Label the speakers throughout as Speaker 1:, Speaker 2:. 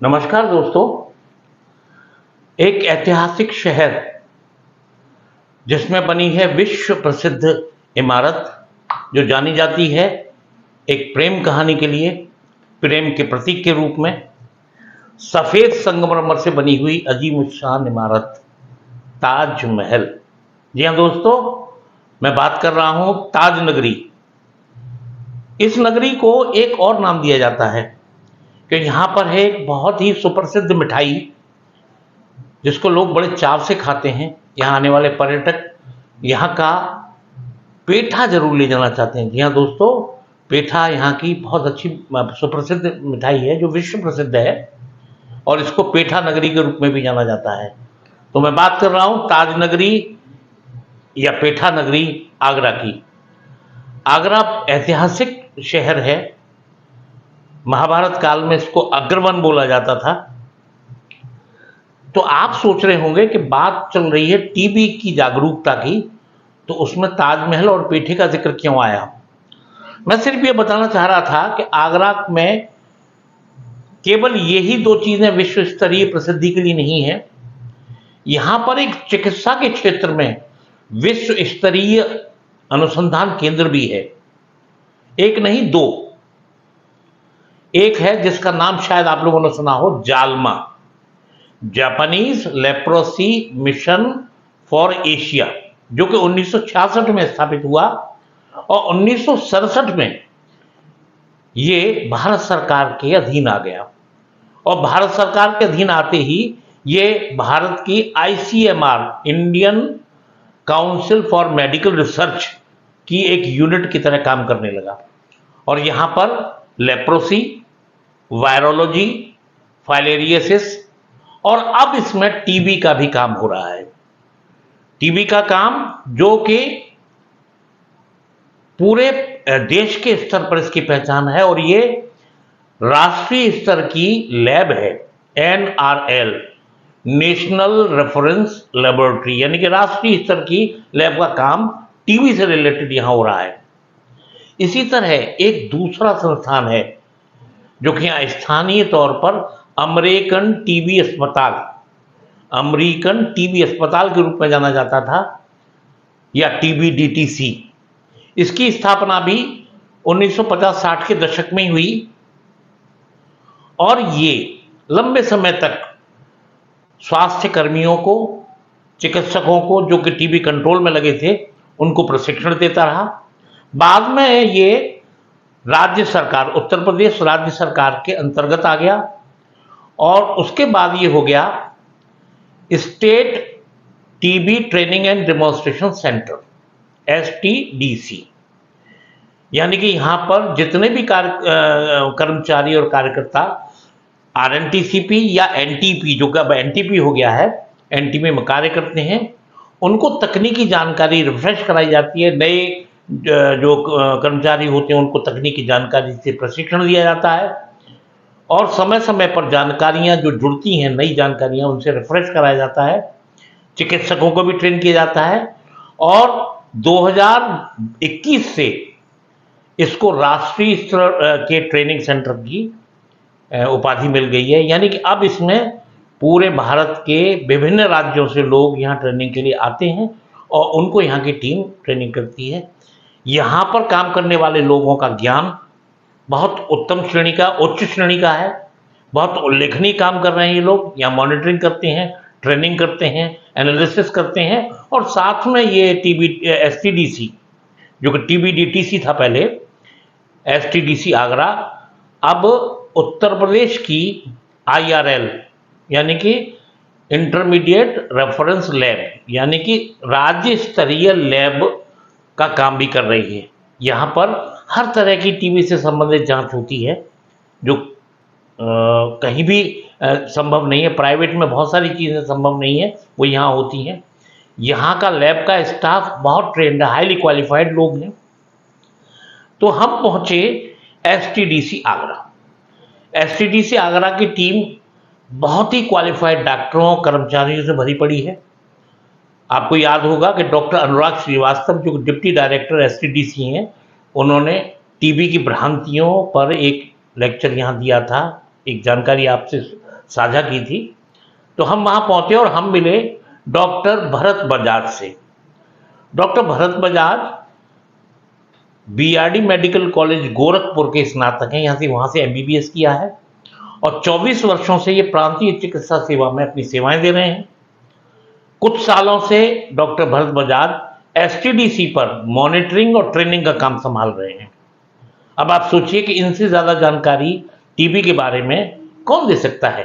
Speaker 1: नमस्कार दोस्तों। एक ऐतिहासिक शहर जिसमें बनी है विश्व प्रसिद्ध इमारत जो जानी जाती है एक प्रेम कहानी के लिए, प्रेम के प्रतीक के रूप में, सफेद संगमरमर से बनी हुई अजीम शान इमारत ताजमहल। जी हाँ दोस्तों, मैं बात कर रहा हूं ताज नगरी। इस नगरी को एक और नाम दिया जाता है कि यहाँ पर है एक बहुत ही सुप्रसिद्ध मिठाई जिसको लोग बड़े चाव से खाते हैं। यहाँ आने वाले पर्यटक यहाँ का पेठा जरूर ले जाना चाहते हैं। जी हाँ दोस्तों, पेठा यहाँ की बहुत अच्छी सुप्रसिद्ध मिठाई है जो विश्व प्रसिद्ध है और इसको पेठा नगरी के रूप में भी जाना जाता है। तो मैं बात कर रहा हूँ ताज नगरी या पेठा नगरी आगरा की। आगरा ऐतिहासिक शहर है। महाभारत काल में इसको अग्रवन बोला जाता था। तो आप सोच रहे होंगे कि बात चल रही है टीबी की जागरूकता की, तो उसमें ताजमहल और पेठे का जिक्र क्यों आया। मैं सिर्फ ये बताना चाह रहा था कि आगरा में केवल यही दो चीजें विश्व स्तरीय प्रसिद्धि के लिए नहीं है, यहां पर एक चिकित्सा के क्षेत्र में विश्व स्तरीय अनुसंधान केंद्र भी है। एक नहीं दो। एक है जिसका नाम शायद आप लोगों ने सुना हो, जालमा, Japanese leprosy mission for Asia, जो कि 1966 में स्थापित हुआ और 1967 में ये भारत सरकार के अधीन आ गया। और भारत सरकार के अधीन आते ही ये भारत की ICMR, Indian council for medical research की एक यूनिट की तरह काम करने लगा। और यहां पर लेप्रोसी, वायरोलॉजी, फाइलेरियसिस और अब इसमें टीबी का भी काम हो रहा है। टीबी का काम जो कि पूरे देश के स्तर पर इसकी पहचान है और ये राष्ट्रीय स्तर की लैब है। NRL, नेशनल रेफरेंस लेबोरेटरी, यानी कि राष्ट्रीय स्तर की लैब का काम टीबी से रिलेटेड यहां हो रहा है। इसी तरह एक दूसरा संस्थान है जो कि यहाँ स्थानीय तौर पर अमेरिकन टीबी अस्पताल के रूप में जाना जाता था, या TBDTC। इसकी स्थापना भी 1950-60 के दशक में हुई और ये लंबे समय तक स्वास्थ्य कर्मियों को, चिकित्सकों को जो कि टीबी कंट्रोल में लगे थे, उनको प्रशिक्षण देता रहा। बाद में ये राज्य सरकार, उत्तर प्रदेश राज्य सरकार के अंतर्गत आ गया और उसके बाद ये हो गया state TB training and demonstration centre, STDC। यानी कि यहां पर जितने भी कर्मचारी और कार्यकर्ता RNTCP या NTP, जो कि अब NTP हो गया है, NTP में कार्य करते हैं, उनको तकनीकी जानकारी रिफ्रेश कराई जाती है। नए जो कर्मचारी होते हैं उनको तकनीकी जानकारी से प्रशिक्षण दिया जाता है और समय समय पर जानकारियां जो जुड़ती हैं, नई जानकारियां, उनसे रिफ्रेश कराया जाता है। चिकित्सकों को भी ट्रेन किया जाता है और 2021 से इसको राष्ट्रीय स्तर के ट्रेनिंग सेंटर की उपाधि मिल गई है। यानी कि अब इसमें पूरे भारत के विभिन्न राज्यों से लोग यहाँ ट्रेनिंग के लिए आते हैं और उनको यहाँ की टीम ट्रेनिंग करती है। यहाँ पर काम करने वाले लोगों का ज्ञान बहुत उत्तम श्रेणी का, उच्च श्रेणी का है। बहुत उल्लेखनीय काम कर रहे हैं ये लोग। यहाँ मॉनिटरिंग करते हैं, ट्रेनिंग करते हैं, एनालिसिस करते हैं और साथ में ये STDC, जो कि TBDTC था पहले, STDC आगरा अब उत्तर प्रदेश की IRL, यानी कि इंटरमीडिएट रेफरेंस लैब, यानी कि राज्य स्तरीय लैब का काम भी कर रही है। यहाँ पर हर तरह की टीबी से संबंधित जांच होती है जो कहीं भी संभव नहीं है। प्राइवेट में बहुत सारी चीज़ें संभव नहीं है, वो यहाँ होती हैं। यहाँ का लैब का स्टाफ बहुत ट्रेंड है, हाईली क्वालिफाइड लोग हैं। तो हम पहुँचे STDC आगरा। STDC आगरा की टीम बहुत ही क्वालिफाइड डॉक्टरों, कर्मचारियों से भरी पड़ी है। आपको याद होगा कि डॉक्टर अनुराग श्रीवास्तव, जो डिप्टी डायरेक्टर STDC हैं, उन्होंने टीबी की भ्रांतियों पर एक लेक्चर यहाँ दिया था। एक जानकारी आपसे साझा की थी। तो हम वहाँ पहुँचे और हम मिले डॉक्टर भरत बजाज से। Doctor Bharat Bajaj BRD medical college Gorakhpur के स्नातक हैं, वहाँ से एमबीबीएस किया है और 24 वर्षों से ये प्रांतीय चिकित्सा सेवा में अपनी सेवाएं दे रहे हैं। कुछ सालों से डॉक्टर भरत बजाज एसटीडीसी पर मॉनिटरिंग और ट्रेनिंग का काम संभाल रहे हैं। अब आप सोचिए कि इनसे ज़्यादा जानकारी टीबी के बारे में कौन दे सकता है,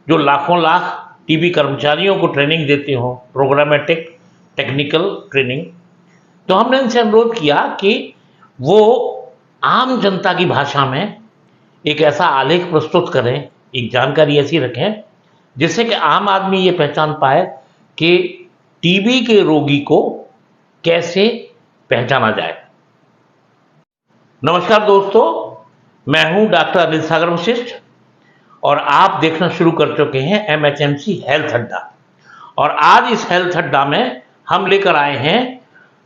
Speaker 1: जो लाखों लाख टीबी कर्मचारियों को ट्रेनिंग देते हो, प्रोग्रामेटिक टेक्निकल ट्रेनिंग। तो हमने इनसे अनुरोध किया कि वो आम जनता की भाषा में एक ऐसा आलेख प्रस्तुत करें, एक जानकारी ऐसी रखें जिससे कि आम आदमी ये पहचान पाए कि टीबी के रोगी को कैसे पहचाना जाए। नमस्कार दोस्तों, मैं हूं डॉक्टर अनिल सागर वशिष्ठ और आप देखना शुरू कर चुके हैं एमएचएमसी हेल्थ अड्डा। और आज इस हेल्थ अड्डा में हम लेकर आए हैं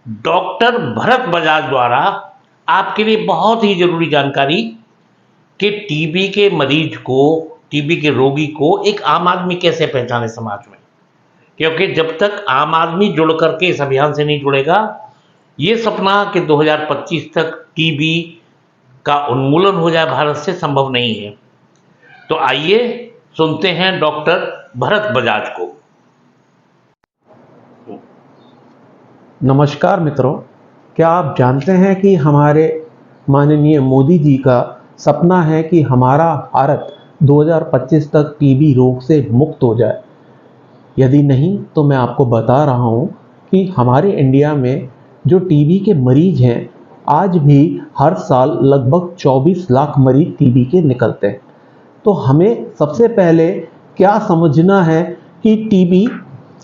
Speaker 1: डॉक्टर भरत बजाज द्वारा आपके लिए बहुत ही जरूरी जानकारी कि टीबी के मरीज को, टीबी के रोगी को एक आम आदमी कैसे पहचाने समाज में। क्योंकि जब तक आम आदमी जुड़ करके इस अभियान से नहीं जुड़ेगा, ये सपना कि 2025 तक टीबी का उन्मूलन हो जाए भारत से संभव नहीं है। तो आइए सुनते हैं डॉक्टर भरत बजाज को।
Speaker 2: नमस्कार मित्रों, क्या आप जानते हैं कि हमारे माननीय मोदी जी का सपना है कि हमारा भारत 2025 तक टीबी रोग से मुक्त हो जाए। यदि नहीं तो मैं आपको बता रहा हूं कि हमारे इंडिया में जो टीबी के मरीज हैं, आज भी हर साल लगभग 24 लाख मरीज टीबी के निकलते हैं। तो हमें सबसे पहले क्या समझना है कि टीबी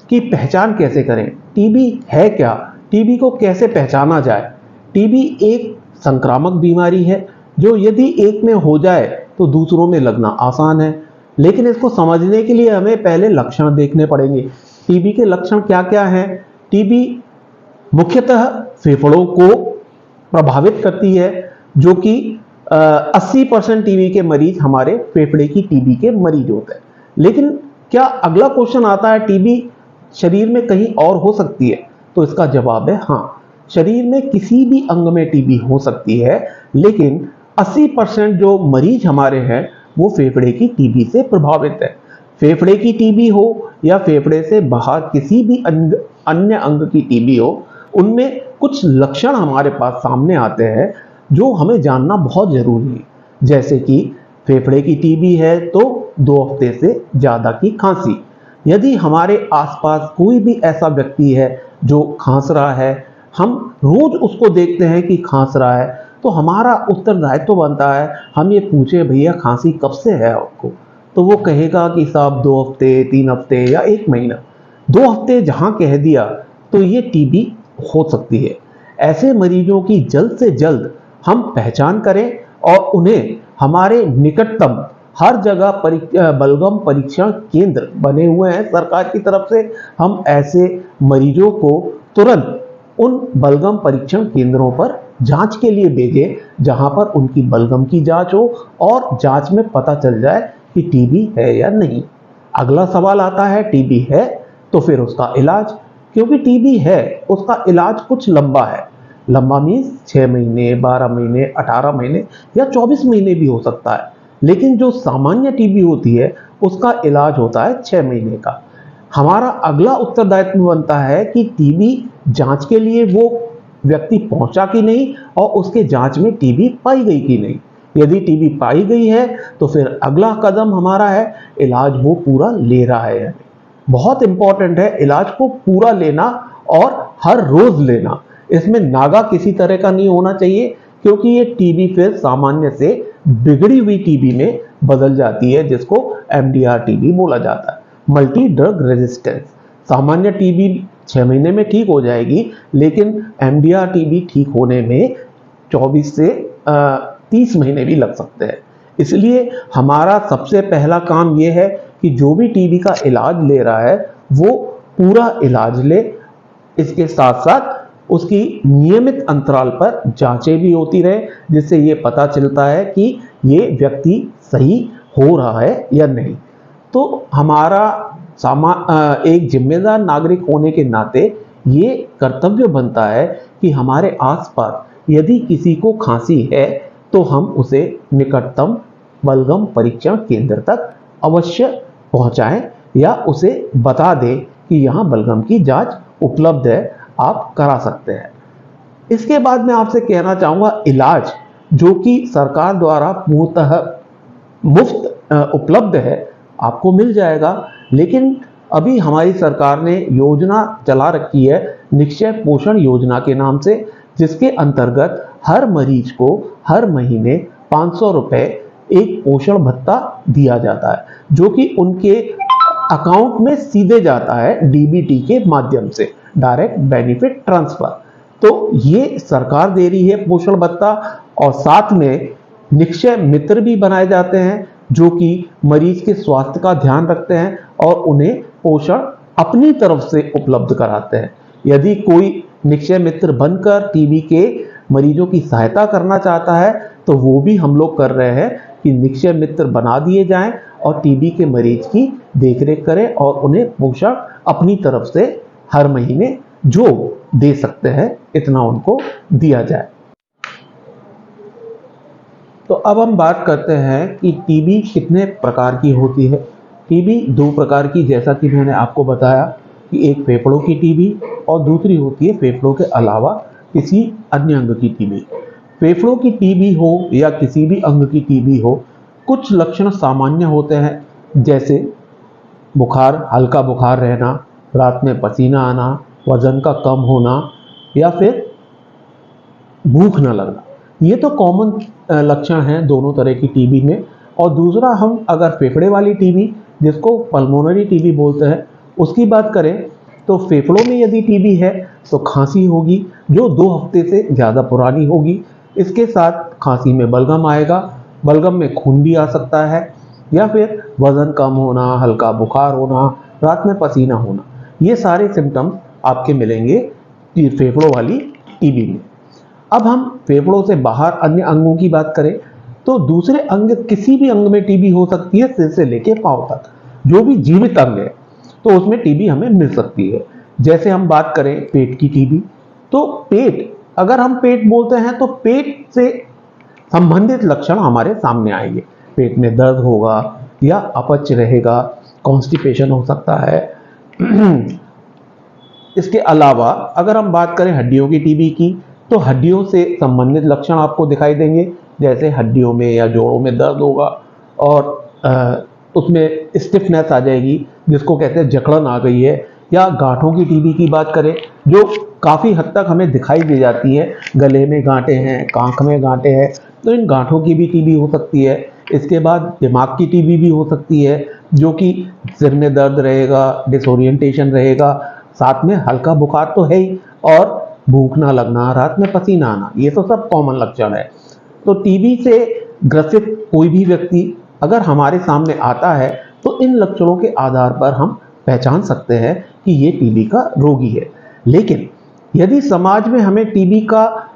Speaker 2: की पहचान कैसे करें, टीबी है क्या, टीबी को कैसे पहचाना जाए। टीबी एक संक्रामक बीमारी है जो यदि एक में हो जाए तो दूसरों में लगना आसान है, लेकिन इसको समझने के लिए हमें पहले लक्षण देखने पड़ेंगे। टीबी के लक्षण क्या क्या हैं? टीबी मुख्यतः फेफड़ों को प्रभावित करती है, जो कि 80% टीबी के मरीज हमारे फेफड़े की टीबी के मरीज होते हैं। लेकिन क्या अगला क्वेश्चन आता है, टीबी शरीर में कहीं और हो सकती है? तो इसका जवाब है हाँ, शरीर में किसी भी अंग में टीबी हो सकती है, लेकिन 80% जो मरीज हमारे हैं वो फेफड़े की टीबी से प्रभावित है। फेफड़े की टीबी हो या फेफड़े से बाहर किसी भी अन्य अंग की टीबी हो, उनमें कुछ लक्षण हमारे पास सामने आते हैं जो हमें जानना बहुत जरूरी है। जैसे कि फेफड़े की टीबी है तो 2 हफ्ते से ज़्यादा की खांसी। यदि हमारे आसपास कोई भी ऐसा व्यक्ति है जो खांस रहा है, हम रोज उसको देखते हैं कि खांस रहा है, तो हमारा उत्तरदायित्व बनता है हम ये पूछे, भैया खांसी कब से है आपको? तो वो कहेगा कि साहब 2 हफ्ते, 3 हफ्ते या 1 महीना। 2 हफ्ते जहां कह दिया तो ये टीबी हो सकती है। ऐसे मरीजों की जल्द से जल्द हम पहचान करें और उन्हें हमारे निकटतम हर जगह बलगम परीक्षण केंद्र बने हुए हैं सरकार की तरफ से, हम ऐसे मरीजों को तुरंत उन बलगम परीक्षण केंद्रों पर जांच के लिए भेजें जहां पर उनकी बलगम की जांच हो और जांच में पता चल जाए कि टीबी है या नहीं। अगला सवाल आता है, टीबी है तो फिर उसका इलाज। क्योंकि टीबी है उसका इलाज कुछ लंबा है। लंबा मीन्स 6 महीने, 12 महीने, 18 महीने या 24 महीने भी हो सकता है। लेकिन जो सामान्य टीबी होती है उसका इलाज होता है 6 महीने का। हमारा अगला उत्तरदायित्व बनता है कि टीबी जांच के लिए वो व्यक्ति पहुंचा कि नहीं और उसके जांच में टीबी पाई गई कि नहीं। यदि टीबी पाई गई है तो फिर अगला कदम हमारा है इलाज वो पूरा ले रहा है। बहुत इंपॉर्टेंट है इलाज को पूरा लेना और हर रोज लेना। इसमें नागा किसी तरह का नहीं होना चाहिए, क्योंकि ये टीबी फिर सामान्य से बिगड़ी हुई टीबी में बदल जाती है, जिसको MDR टीबी बोला जाता है, मल्टी ड्रग रेजिस्टेंस। सामान्य टीबी 6 महीने में ठीक हो जाएगी, लेकिन MDR टीबी ठीक होने में 24 से 30 महीने भी लग सकते हैं। इसलिए हमारा सबसे पहला काम यह है कि जो भी टीबी का इलाज ले रहा है वो पूरा इलाज ले। इसके साथ साथ उसकी नियमित अंतराल पर जांचें भी होती रहे, जिससे ये पता चलता है कि ये व्यक्ति सही हो रहा है या नहीं। तो हमारा एक जिम्मेदार नागरिक होने के नाते ये कर्तव्य बनता है कि हमारे आसपास यदि किसी को खांसी है तो हम उसे निकटतम बलगम परीक्षण केंद्र तक अवश्य पहुंचाएं या उसे बता दें कि यहाँ बलगम की जांच उपलब्ध है, आप करा सकते हैं। इसके बाद मैं आपसे कहना चाहूँगा, इलाज जो कि सरकार द्वारा पूर्णतः मुफ्त उपलब्ध है, आपको मिल जाएगा। लेकिन अभी हमारी सरकार ने योजना चला रखी है निश्चय पोषण योजना के नाम से, जिसके अंतर्गत हर मरीज को हर महीने 500 रुपए एक पोषण भत्ता दिया जाता है, जो कि उनके अकाउंट में सीधे जाता है डीबीटी के माध्यम से, डायरेक्ट बेनिफिट ट्रांसफर। तो ये सरकार दे रही है पोषण भत्ता, और साथ में निश्चय मित्र भी बनाए जाते हैं जो कि मरीज के स्वास्थ्य का ध्यान रखते हैं और उन्हें पोषण अपनी तरफ से उपलब्ध कराते हैं। यदि कोई निश्चय मित्र बनकर टीबी के मरीजों की सहायता करना चाहता है तो वो भी हम लोग कर रहे हैं कि निश्चय मित्र बना दिए जाएं और टीबी के मरीज की देखरेख करें और उन्हें पोषण अपनी तरफ से हर महीने जो दे सकते हैं इतना उनको दिया जाए। तो अब हम बात करते हैं कि टीबी कितने प्रकार की होती है। टीबी दो प्रकार की, जैसा कि मैंने आपको बताया कि एक फेफड़ों की टीबी और दूसरी होती है फेफड़ों के अलावा किसी अन्य अंग की टीबी। फेफड़ों की टीबी हो या किसी भी अंग की टीबी हो, कुछ लक्षण सामान्य होते हैं, जैसे बुखार, हल्का बुखार रहना, रात में पसीना आना, वजन का कम होना या फिर भूख न लगना। ये तो कॉमन लक्षण हैं दोनों तरह की टीबी में। और दूसरा, हम अगर फेफड़े वाली टीबी, जिसको पल्मोनरी टीबी बोलते हैं, उसकी बात करें तो फेफड़ों में यदि टीबी है तो खांसी होगी जो 2 हफ्ते से ज़्यादा पुरानी होगी। इसके साथ खांसी में बलगम आएगा, बलगम में खून भी आ सकता है, या फिर वजन कम होना, हल्का बुखार होना, रात में पसीना होना। ये सारे सिम्टम्स आपके मिलेंगे फेफड़ों वाली टीबी में। अब हम फेफड़ों से बाहर अन्य अंगों की बात करें तो दूसरे अंग, किसी भी अंग में टीबी हो सकती है, सिर से लेके पांव तक, जो भी जीवित अंग है तो उसमें टीबी हमें मिल सकती है। जैसे हम बात करें पेट की टीबी, तो पेट, अगर हम पेट बोलते हैं तो पेट से संबंधित लक्षण हमारे सामने आएंगे। पेट में दर्द होगा या अपच रहेगा, कॉन्स्टिपेशन हो सकता है। इसके अलावा अगर हम बात करें हड्डियों की टीबी की, तो हड्डियों से संबंधित लक्षण आपको दिखाई देंगे, जैसे हड्डियों में या जोड़ों में दर्द होगा और उसमें स्टिफनेस आ जाएगी, जिसको कहते हैं जकड़न आ गई है। या गांठों की टीबी की बात करें, जो काफ़ी हद तक हमें दिखाई दे जाती है, गले में गांठें हैं, कांख में गांठें हैं, तो इन गांठों की भी टीबी हो सकती है। इसके बाद दिमाग की टीबी भी हो सकती है, जो कि सिर में दर्द रहेगा, डिसोरिएंटेशन रहेगा, साथ में हल्का बुखार तो है ही, और भूख ना लगना, रात में पसीना आना, ये तो सब कॉमन लक्षण है। तो टीबी से ग्रसित कोई भी व्यक्ति अगर हमारे सामने आता है तो इन लक्षणों के आधार पर हम पहचान सकते हैं कि ये टीबी का रोगी है। लेकिन यदि समाज में हमें टीबी का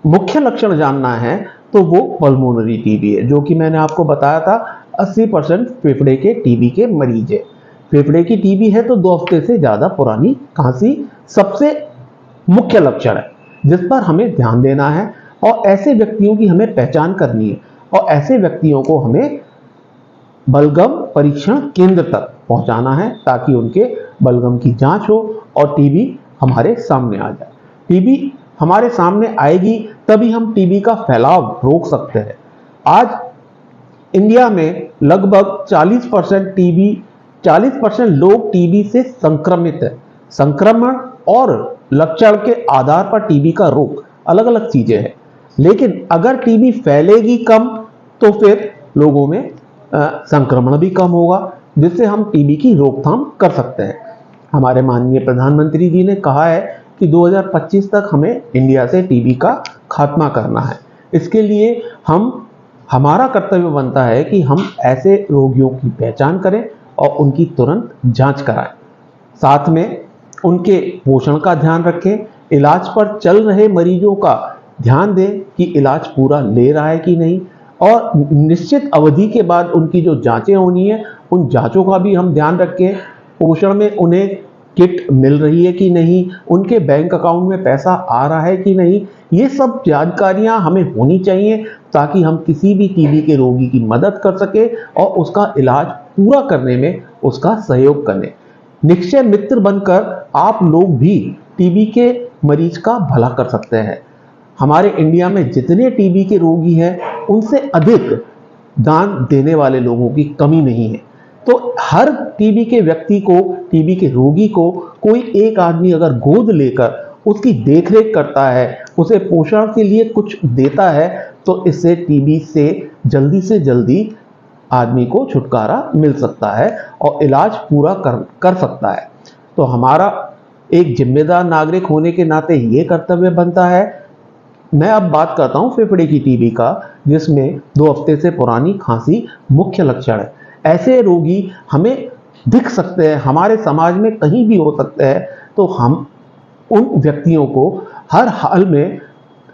Speaker 2: मुख्य लक्षण जानना है तो वो पल्मोनरी टीबी है, जो कि मैंने आपको बताया था 80% फेफड़े के टीबी के मरीज है। फेफड़े की टीबी है तो 2 हफ्ते से ज़्यादा पुरानी खांसी सबसे मुख्य लक्षण है जिस पर हमें ध्यान देना है, और ऐसे व्यक्तियों की हमें पहचान करनी है, और ऐसे व्यक्तियों को हमें बलगम परीक्षण केंद्र तक पहुंचाना है ताकि उनके बलगम की जांच हो और टीबी हमारे सामने आ जाए। टीबी हमारे सामने आएगी तभी हम टीबी का फैलाव रोक सकते हैं। आज इंडिया में लगभग 40% लोग टीबी से संक्रमित है। संक्रमण और लक्षण के आधार पर टीबी का रोग अलग अलग चीजें हैं, लेकिन अगर टीबी फैलेगी कम तो फिर लोगों में संक्रमण भी कम होगा, जिससे हम टीबी की रोकथाम कर सकते हैं। हमारे माननीय प्रधानमंत्री जी ने कहा है कि 2025 तक हमें इंडिया से टीबी का खात्मा करना है। इसके लिए हमारा कर्तव्य बनता है कि हम ऐसे रोगियों की पहचान करें और उनकी तुरंत जांच कराएं, साथ में उनके पोषण का ध्यान रखें, इलाज पर चल रहे मरीजों का ध्यान दें कि इलाज पूरा ले रहा है कि नहीं, और निश्चित अवधि के बाद उनकी जो जांचें होनी है उन जांचों का भी हम ध्यान रखें। पोषण में उन्हें किट मिल रही है कि नहीं, उनके बैंक अकाउंट में पैसा आ रहा है कि नहीं, ये सब जानकारियां हमें होनी चाहिए ताकि हम किसी भी टीबी के रोगी की मदद कर सके और उसका इलाज पूरा करने में उसका सहयोग करें। निश्चय मित्र बनकर आप लोग भी टीबी के मरीज का भला कर सकते हैं। हमारे इंडिया में जितने टीबी के रोगी हैं उनसे अधिक दान देने वाले लोगों की कमी नहीं है। तो हर टीबी के व्यक्ति को, टीबी के रोगी को कोई एक आदमी अगर गोद लेकर उसकी देखरेख करता है, उसे पोषण के लिए कुछ देता है, तो इससे टीबी से जल्दी आदमी को छुटकारा मिल सकता है और इलाज पूरा कर सकता है। तो हमारा एक जिम्मेदार नागरिक होने के नाते ये कर्तव्य बनता है। मैं अब बात करता हूँ फेफड़े की टीबी का, जिसमें 2 हफ्ते से पुरानी खांसी मुख्य लक्षण है। ऐसे रोगी हमें दिख सकते हैं, हमारे समाज में कहीं भी हो सकते हैं, तो हम उन व्यक्तियों को हर हाल में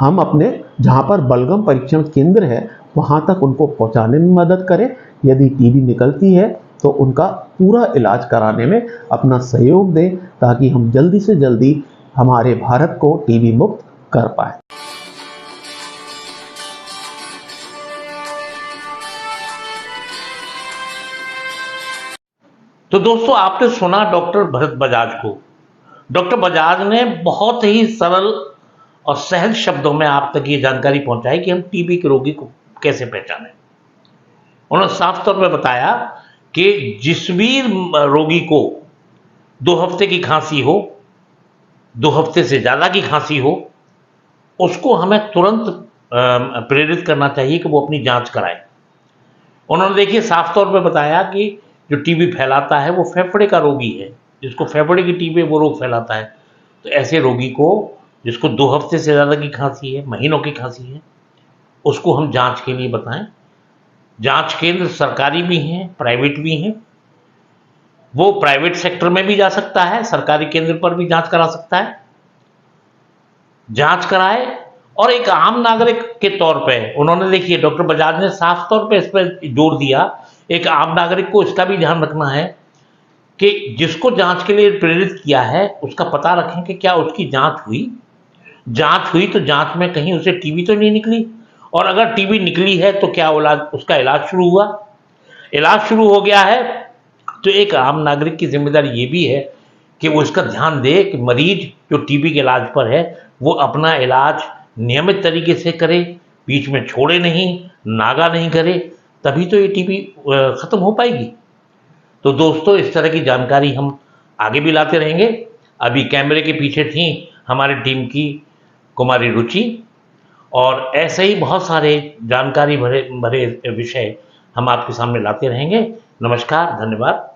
Speaker 2: हम अपने जहाँ पर बलगम परीक्षण केंद्र है वहाँ तक उनको पहुँचाने में मदद करें। यदि टीबी निकलती है तो उनका पूरा इलाज कराने में अपना सहयोग दें ताकि हम जल्दी से जल्दी हमारे भारत को टीबी मुक्त कर पाए।
Speaker 1: तो दोस्तों, आपने सुना डॉक्टर भरत बजाज को। डॉक्टर बजाज ने बहुत ही सरल और सहज शब्दों में आप तक ये जानकारी पहुंचाई कि हम टीबी के रोगी को कैसे पहचानें। उन्होंने साफ तौर पर बताया कि जिस भी रोगी को 2 हफ्ते की खांसी हो, 2 हफ्ते से ज़्यादा की खांसी हो, उसको हमें तुरंत प्रेरित करना चाहिए कि वो अपनी जांच कराए। उन्होंने देखिए साफ तौर पर बताया कि जो टीबी फैलाता है वो फेफड़े का रोगी है, जिसको फेफड़े की टीबी वो रोग फैलाता है। तो ऐसे रोगी को, जिसको 2 हफ्ते से ज़्यादा की खांसी है, महीनों की खांसी है, उसको हम जांच के लिए बताएं। जांच केंद्र सरकारी भी हैं, प्राइवेट भी हैं। वो प्राइवेट सेक्टर में भी जा सकता है, सरकारी केंद्र पर भी जांच करा सकता है। जांच कराए और एक आम नागरिक के तौर पे उन्होंने, देखिए डॉक्टर बजाज ने साफ तौर पे इस पर जोर दिया, एक आम नागरिक को इसका भी ध्यान रखना है कि जिसको जांच के लिए प्रेरित किया है उसका पता रखें कि क्या उसकी जांच हुई तो जांच में कहीं उसे टीबी तो नहीं निकली, और अगर टीबी निकली है तो क्या उसका इलाज शुरू हुआ। इलाज शुरू हो गया है तो एक आम नागरिक की जिम्मेदारी ये भी है कि वो इसका ध्यान दे कि मरीज जो टीबी के इलाज पर है वो अपना इलाज नियमित तरीके से करे, बीच में छोड़े नहीं, नागा नहीं करे, तभी तो ये टीबी ख़त्म हो पाएगी। तो दोस्तों, इस तरह की जानकारी हम आगे भी लाते रहेंगे। अभी कैमरे के पीछे थी हमारी टीम की कुमारी रुचि, और ऐसे ही बहुत सारे जानकारी भरे विषय हम आपके सामने लाते रहेंगे। नमस्कार, धन्यवाद।